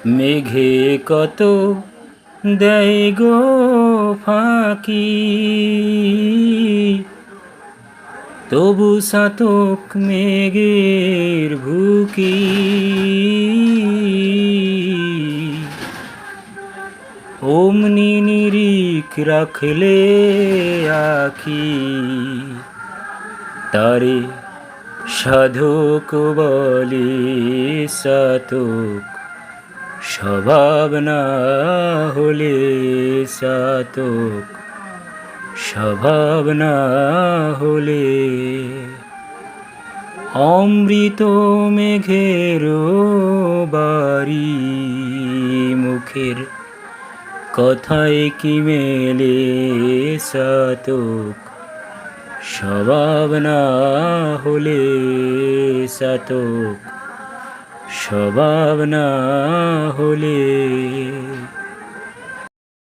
মেঘে কত দেয় গো ফাঁকি, তবু সাতক মেঘের ভুকি। অমনি নিরিখ রাখলে আখি, তারে সাধক বলে সাতক, স্বভাব না হলে সাতক, স্বভাব না হলে। অমৃত মেঘের বাড়ি, মুখের কথায় কি মেলে সাতক, স্বভাব না হলে সাতক, স্বভাব না হলে।